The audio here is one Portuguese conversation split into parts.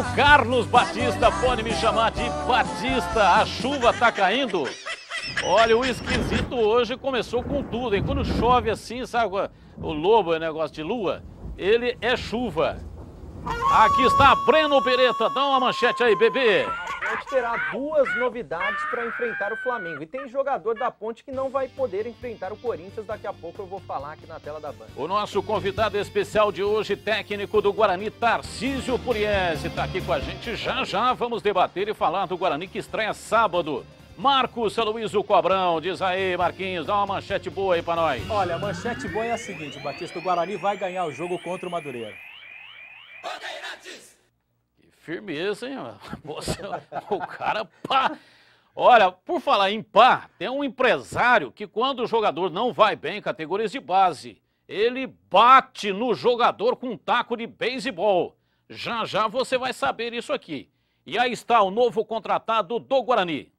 o Carlos Batista, pode me chamar de Batista. A chuva tá caindo. Olha, o esquisito hoje começou com tudo, hein? Quando chove assim, sabe, o lobo é negócio de lua, ele é chuva. Aqui está Breno Beretta, dá uma manchete aí, bebê. A Ponte terá duas novidades para enfrentar o Flamengo. E tem jogador da Ponte que não vai poder enfrentar o Corinthians. Daqui a pouco eu vou falar aqui na tela da Band. O nosso convidado especial de hoje, técnico do Guarani, Tarcísio Pugliese, está aqui com a gente. Já vamos debater e falar do Guarani que estreia sábado. Marcos Aloysio Cobrão, diz aí, Marquinhos, dá uma manchete boa aí para nós. Olha, a manchete boa é a seguinte, Batista, o Guarani vai ganhar o jogo contra o Madureira. Que firmeza, hein? Você, o cara, pá. Olha, por falar em pá, tem um empresário que quando o jogador não vai bem em categorias de base, ele bate no jogador com um taco de beisebol. Já você vai saber isso aqui. E aí está o novo contratado do Guarani.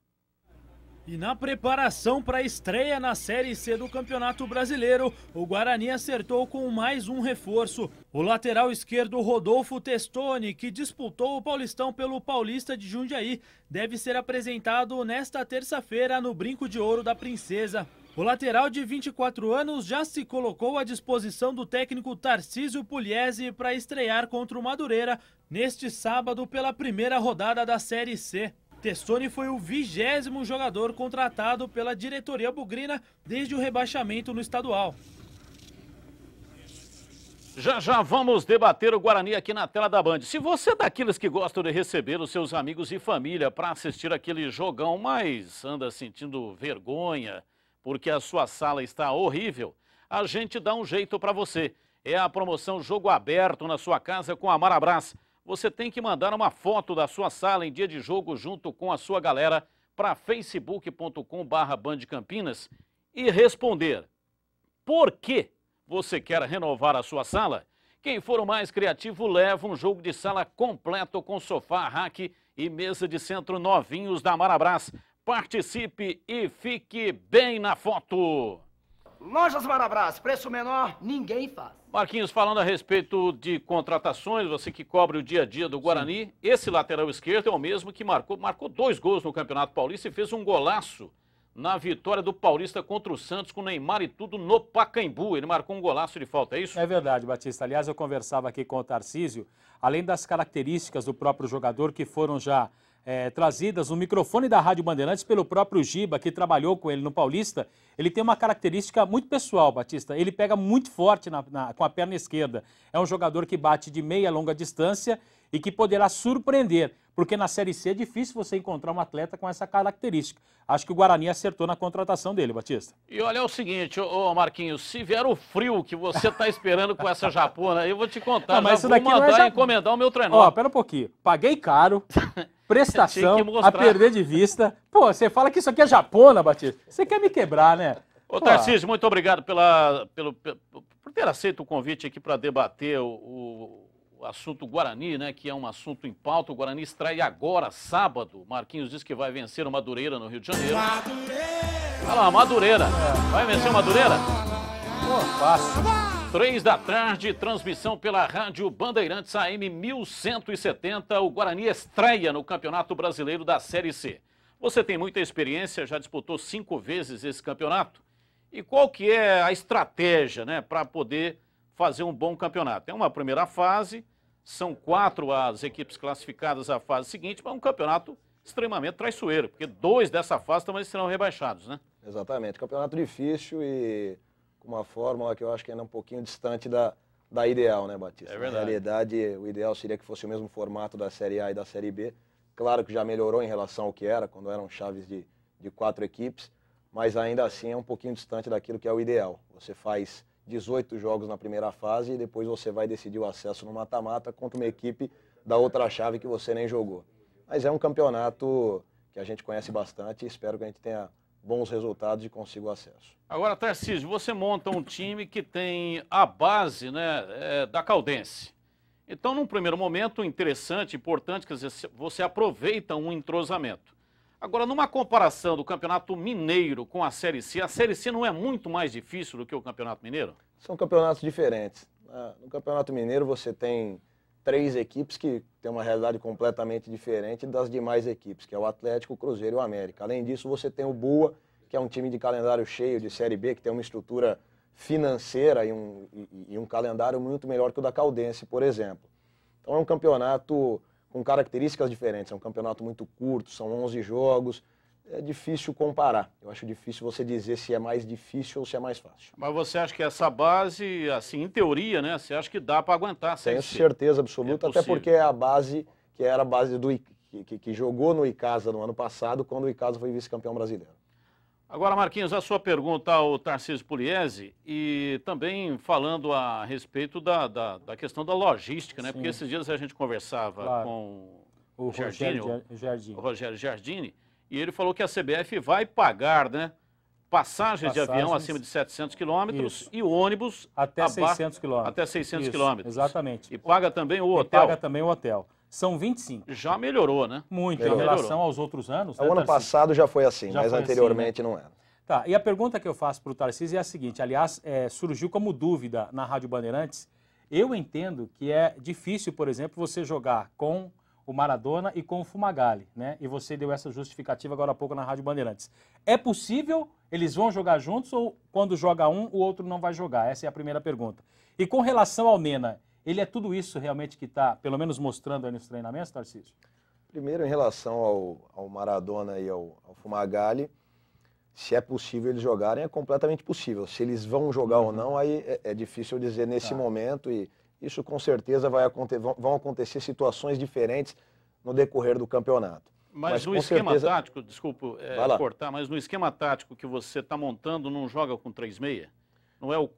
E na preparação para a estreia na Série C do Campeonato Brasileiro, o Guarani acertou com mais um reforço. O lateral esquerdo Rodolfo Testoni, que disputou o Paulistão pelo Paulista de Jundiaí, deve ser apresentado nesta terça-feira no Brinco de Ouro da Princesa. O lateral de 24 anos já se colocou à disposição do técnico Tarcísio Pugliese para estrear contra o Madureira neste sábado pela primeira rodada da Série C. Testoni foi o 20º jogador contratado pela diretoria bugrina desde o rebaixamento no estadual. Já vamos debater o Guarani aqui na tela da Band. Se você é daqueles que gostam de receber os seus amigos e família para assistir aquele jogão, mas anda sentindo vergonha porque a sua sala está horrível, a gente dá um jeito para você. É a promoção Jogo Aberto na sua casa com a Marabras. Você tem que mandar uma foto da sua sala em dia de jogo junto com a sua galera para facebook.com/bandcampinas e responder por que você quer renovar a sua sala. Quem for o mais criativo leva um jogo de sala completo com sofá, rack e mesa de centro novinhos da Marabras. Participe e fique bem na foto. Lojas Marabras, preço menor, ninguém faz. Marquinhos, falando a respeito de contratações, você que cobre o dia a dia do Guarani, sim, esse lateral esquerdo é o mesmo que marcou 2 gols no Campeonato Paulista e fez um golaço na vitória do Paulista contra o Santos com Neymar e tudo no Pacaembu. Ele marcou um golaço de falta, é isso? É verdade, Batista. Aliás, eu conversava aqui com o Tarcísio, além das características do próprio jogador que foram já trazidas no microfone da Rádio Bandeirantes pelo próprio Giba, que trabalhou com ele no Paulista, ele tem uma característica muito pessoal, Batista. Ele pega muito forte com a perna esquerda. É um jogador que bate de meia longa distância e que poderá surpreender, porque na Série C é difícil você encontrar um atleta com essa característica. Acho que o Guarani acertou na contratação dele, Batista. E olha, é o seguinte, Marquinhos, se vier o frio que você está esperando com essa japona, eu vou te contar, mas já vou mandar encomendar o meu treinador. Ó, pera um pouquinho, paguei caro, prestação, a perder de vista. Pô, você fala que isso aqui é japona, Batista. Você quer me quebrar, né? Ô, Tarcísio, muito obrigado por ter aceito o convite aqui para debater o assunto Guarani, né, que é um assunto em pauta. O Guarani estreia agora, sábado. Marquinhos diz que vai vencer o Madureira no Rio de Janeiro. Olha lá, Madureira. Vai vencer o Madureira? Pô, fácil. 3 da tarde, transmissão pela Rádio Bandeirantes AM 1170. O Guarani estreia no Campeonato Brasileiro da Série C. Você tem muita experiência, já disputou 5 vezes esse campeonato. E qual que é a estratégia, né, para poder fazer um bom campeonato? É uma primeira fase, são 4 as equipes classificadas à fase seguinte, mas é um campeonato extremamente traiçoeiro, porque 2 dessa fase também serão rebaixados, né? Exatamente, campeonato difícil e com uma fórmula que eu acho que ainda é um pouquinho distante da ideal, né, Batista? É verdade. Na realidade, o ideal seria que fosse o mesmo formato da Série A e da Série B. Claro que já melhorou em relação ao que era, quando eram chaves de 4 equipes, mas ainda assim é um pouquinho distante daquilo que é o ideal. Você faz 18 jogos na primeira fase e depois você vai decidir o acesso no mata-mata contra uma equipe da outra chave que você nem jogou. Mas é um campeonato que a gente conhece bastante e espero que a gente tenha bons resultados e consiga o acesso. Agora, Tarcísio, você monta um time que tem a base, né, da Caldense. Então, num primeiro momento, interessante, importante, quer dizer, você aproveita um entrosamento. Agora, numa comparação do Campeonato Mineiro com a Série C não é muito mais difícil do que o Campeonato Mineiro? São campeonatos diferentes. No Campeonato Mineiro você tem 3 equipes que têm uma realidade completamente diferente das demais equipes, que é o Atlético, o Cruzeiro e o América. Além disso, você tem o Boa, que é um time de calendário cheio de Série B, que tem uma estrutura financeira e um calendário muito melhor que o da Caldense, por exemplo. Então é um campeonato com características diferentes, é um campeonato muito curto, são 11 jogos, é difícil comparar. Eu acho difícil você dizer se é mais difícil ou se é mais fácil. Mas você acha que essa base, assim, em teoria, né, você acha que dá para aguentar? Tenho certeza absoluta, até porque é a base que era a base que jogou no Icasa no ano passado, quando o Icasa foi vice-campeão brasileiro. Agora, Marquinhos, a sua pergunta ao Tarcísio Pugliese e também falando a respeito da questão da logística, né? Sim. Porque esses dias a gente conversava com o Rogério Giardini e ele falou que a CBF vai pagar, né, passagens de avião acima de 700 quilômetros e ônibus até 600 quilômetros. Até 600 quilômetros. Exatamente. E paga também o hotel. Paga também o hotel. São 25. Já melhorou, né? Muito, em relação aos outros anos. O ano passado já foi assim, mas anteriormente não era. Tá, e a pergunta que eu faço para o Tarcísio é a seguinte, aliás, surgiu como dúvida na Rádio Bandeirantes. Eu entendo que é difícil, por exemplo, você jogar com o Maradona e com o Fumagalli, né? E você deu essa justificativa agora há pouco na Rádio Bandeirantes. É possível? Eles vão jogar juntos ou quando joga um, o outro não vai jogar? Essa é a primeira pergunta. E com relação ao Mena, ele é tudo isso realmente que está, pelo menos, mostrando aí nos treinamentos, Tarcísio? Primeiro, em relação ao Maradona e ao Fumagalli, se é possível eles jogarem, é completamente possível. Se eles vão jogar ou não, aí é difícil dizer nesse momento e isso com certeza vão acontecer situações diferentes no decorrer do campeonato. Mas no esquema tático, desculpa cortar, mas no esquema tático que você está montando, não joga com 3-6? Não é o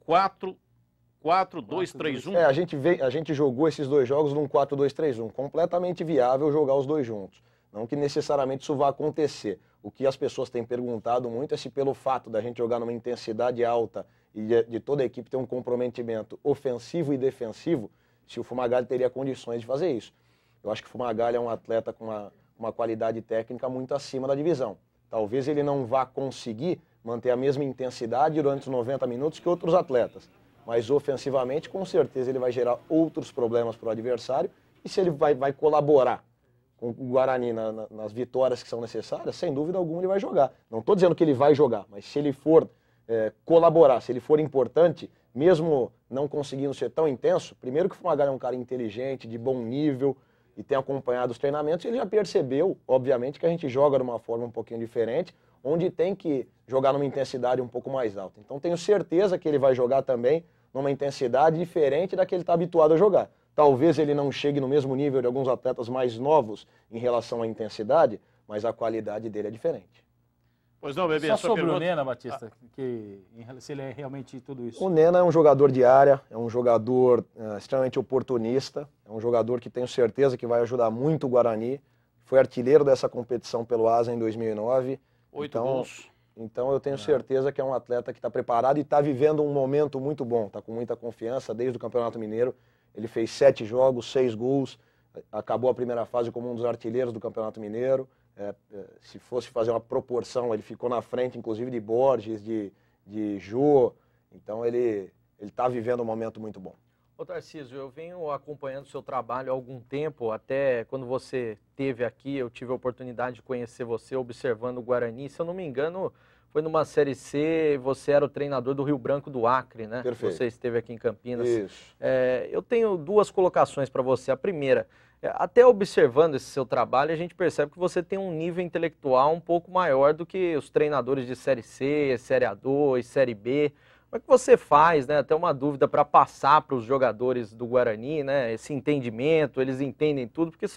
4-2-3-1? A gente jogou esses 2 jogos num 4-2-3-1, completamente viável jogar os 2 juntos. Não que necessariamente isso vá acontecer. O que as pessoas têm perguntado muito é se pelo fato da gente jogar numa intensidade alta e de toda a equipe ter um comprometimento ofensivo e defensivo, se o Fumagalli teria condições de fazer isso. Eu acho que o Fumagalli é um atleta com uma qualidade técnica muito acima da divisão. Talvez ele não vá conseguir manter a mesma intensidade durante os 90 minutos que outros atletas, mas ofensivamente, com certeza, ele vai gerar outros problemas para o adversário e se ele vai colaborar com o Guarani nas vitórias que são necessárias, sem dúvida alguma ele vai jogar. Não estou dizendo que ele vai jogar, mas se ele for colaborar, se ele for importante, mesmo não conseguindo ser tão intenso, primeiro que o Fumagalli é um cara inteligente, de bom nível e tem acompanhado os treinamentos, ele já percebeu, obviamente, que a gente joga de uma forma um pouquinho diferente, onde tem que jogar numa intensidade um pouco mais alta. Então tenho certeza que ele vai jogar também numa intensidade diferente da que ele está habituado a jogar. Talvez ele não chegue no mesmo nível de alguns atletas mais novos em relação à intensidade, mas a qualidade dele é diferente. Pois não, Bebê, só sobre o Nena, Batista, se ele é realmente tudo isso. O Nena é um jogador de área, é um jogador extremamente oportunista, é um jogador que tenho certeza que vai ajudar muito o Guarani, foi artilheiro dessa competição pelo Asa em 2009. 8 gols. Então eu tenho certeza que é um atleta que está preparado e está vivendo um momento muito bom, está com muita confiança desde o Campeonato Mineiro. Ele fez 7 jogos, 6 gols, acabou a primeira fase como um dos artilheiros do Campeonato Mineiro. Se fosse fazer uma proporção, ele ficou na frente, inclusive, de Borges, de Jô. Então ele está vivendo um momento muito bom. Ô Tarcísio, eu venho acompanhando o seu trabalho há algum tempo, até quando você esteve aqui, eu tive a oportunidade de conhecer você observando o Guarani. Se eu não me engano, foi numa Série C, você era o treinador do Rio Branco do Acre, né? Perfeito. Você esteve aqui em Campinas. Isso. Eu tenho 2 colocações para você. A primeira, até observando esse seu trabalho, a gente percebe que você tem um nível intelectual um pouco maior do que os treinadores de Série C, Série A2, Série B. Como é que você faz, né? Até uma dúvida para passar para os jogadores do Guarani, né? Esse entendimento, eles entendem tudo, porque a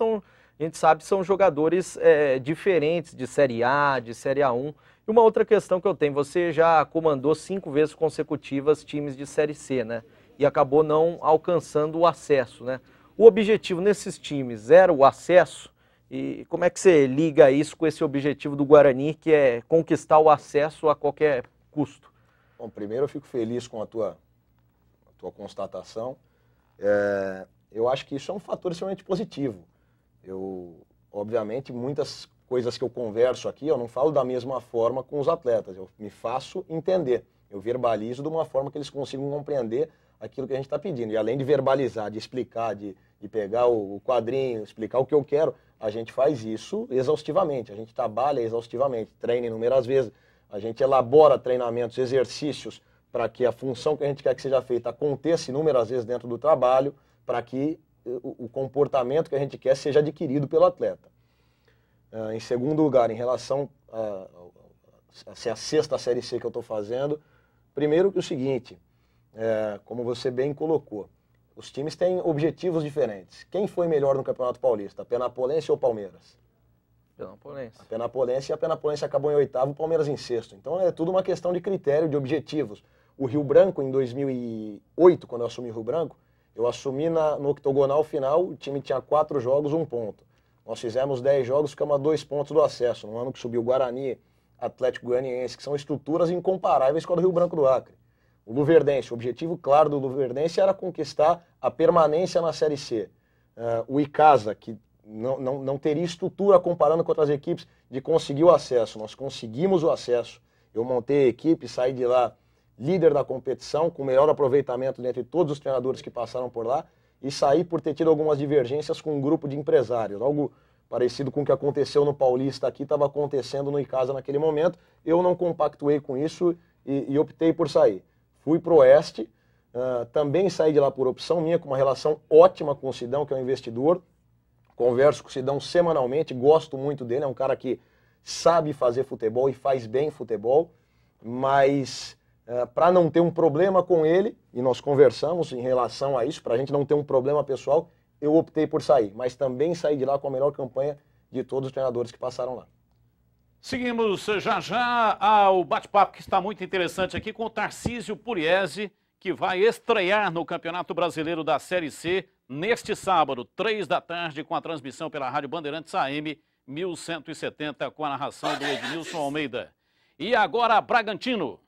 gente sabe que são jogadores diferentes de Série A, de Série A1. E uma outra questão que eu tenho, você já comandou 5 vezes consecutivas times de Série C, né? E acabou não alcançando o acesso, né? O objetivo nesses times era o acesso? E como é que você liga isso com esse objetivo do Guarani, que é conquistar o acesso a qualquer custo? Bom, primeiro eu fico feliz com a tua constatação. Eu acho que isso é um fator extremamente positivo. Obviamente, muitas coisas que eu converso aqui, eu não falo da mesma forma com os atletas, eu me faço entender. Eu verbalizo de uma forma que eles consigam compreender aquilo que a gente está pedindo. E além de verbalizar, de explicar, de pegar o quadrinho, explicar o que eu quero, a gente faz isso exaustivamente, a gente trabalha exaustivamente, treina inúmeras vezes, a gente elabora treinamentos, exercícios, para que a função que a gente quer que seja feita aconteça inúmeras vezes dentro do trabalho, para que o comportamento que a gente quer seja adquirido pelo atleta. Em segundo lugar, em relação a sexta Série C que eu estou fazendo, primeiro que o seguinte, como você bem colocou, os times têm objetivos diferentes. Quem foi melhor no Campeonato Paulista, a Penapolense ou o Palmeiras? Penapolense. A Penapolense, e a Penapolense acabou em 8º, o Palmeiras em 6º. Então é tudo uma questão de critério, de objetivos. O Rio Branco, em 2008, quando eu assumi o Rio Branco, eu assumi no octogonal final, o time tinha 4 jogos, 1 ponto. Nós fizemos 10 jogos, ficamos a 2 pontos do acesso. No ano que subiu o Guarani, Atlético Goianiense, que são estruturas incomparáveis com a do Rio Branco do Acre. O Luverdense, o objetivo claro do Luverdense era conquistar a permanência na Série C. O Icasa, que não teria estrutura comparando com outras equipes, de conseguir o acesso. Nós conseguimos o acesso. Eu montei a equipe, saí de lá líder da competição, com o melhor aproveitamento dentre todos os treinadores que passaram por lá, e saí por ter tido algumas divergências com um grupo de empresários. Algo parecido com o que aconteceu no Paulista aqui, estava acontecendo no Icasa naquele momento. Eu não compactuei com isso e optei por sair. Fui para o Oeste, também saí de lá por opção minha, com uma relação ótima com o Sidão, que é um investidor. Converso com o Sidão semanalmente, gosto muito dele, é um cara que sabe fazer futebol e faz bem futebol, mas para não ter um problema com ele, e nós conversamos em relação a isso, para a gente não ter um problema pessoal, eu optei por sair, mas também saí de lá com a melhor campanha de todos os treinadores que passaram lá. Seguimos já ao bate-papo que está muito interessante aqui com o Tarcísio Pugliese, que vai estrear no Campeonato Brasileiro da Série C neste sábado, 3 da tarde, com a transmissão pela Rádio Bandeirantes AM 1170, com a narração do Edmilson Almeida. E agora, Bragantino.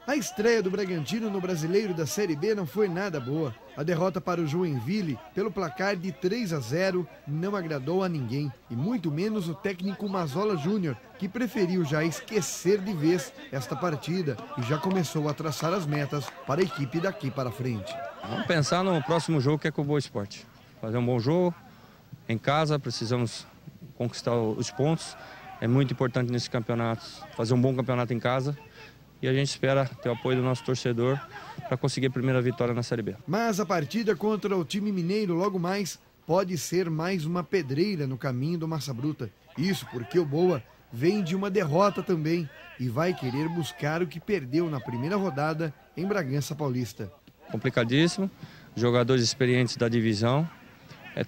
A estreia do Bragantino no Brasileiro da Série B não foi nada boa. A derrota para o Joinville, pelo placar de 3-0, não agradou a ninguém. E muito menos o técnico Mazzola Júnior, que preferiu já esquecer de vez esta partida e já começou a traçar as metas para a equipe daqui para frente. Vamos pensar no próximo jogo, que é com o Boa Esporte. Fazer um bom jogo em casa, precisamos conquistar os pontos. É muito importante nesse campeonato, fazer um bom campeonato em casa. E a gente espera ter o apoio do nosso torcedor para conseguir a primeira vitória na Série B. Mas a partida contra o time mineiro logo mais pode ser mais uma pedreira no caminho do Massa Bruta. Isso porque o Boa vem de uma derrota também e vai querer buscar o que perdeu na primeira rodada em Bragança Paulista. Complicadíssimo, jogadores experientes da divisão,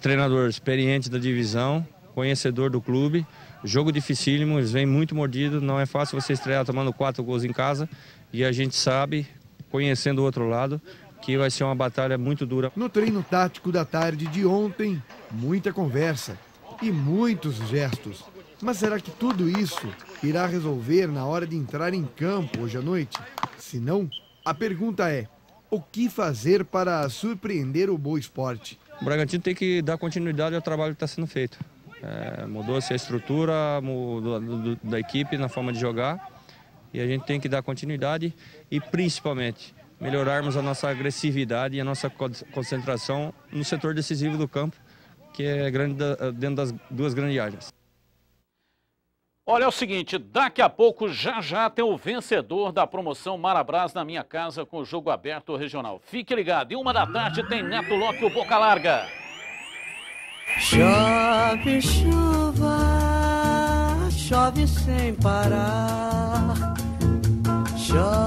treinador experiente da divisão, conhecedor do clube. Jogo dificílimo, eles vêm muito mordidos, não é fácil você estrear tomando 4 gols em casa. E a gente sabe, conhecendo o outro lado, que vai ser uma batalha muito dura. No treino tático da tarde de ontem, muita conversa e muitos gestos. Mas será que tudo isso irá resolver na hora de entrar em campo hoje à noite? Se não, a pergunta é, o que fazer para surpreender o Boa Esporte? O Bragantino tem que dar continuidade ao trabalho que está sendo feito. Mudou-se a estrutura da equipe na forma de jogar e a gente tem que dar continuidade e principalmente melhorarmos a nossa agressividade e a nossa concentração no setor decisivo do campo, que é dentro das 2 grandes áreas. Olha, é o seguinte, daqui a pouco já tem o vencedor da promoção Marabras na Minha Casa com o jogo aberto regional. Fique ligado, e 1 da tarde tem Neto Lopes, o Boca Larga. Chove chuva, chove sem parar. Chove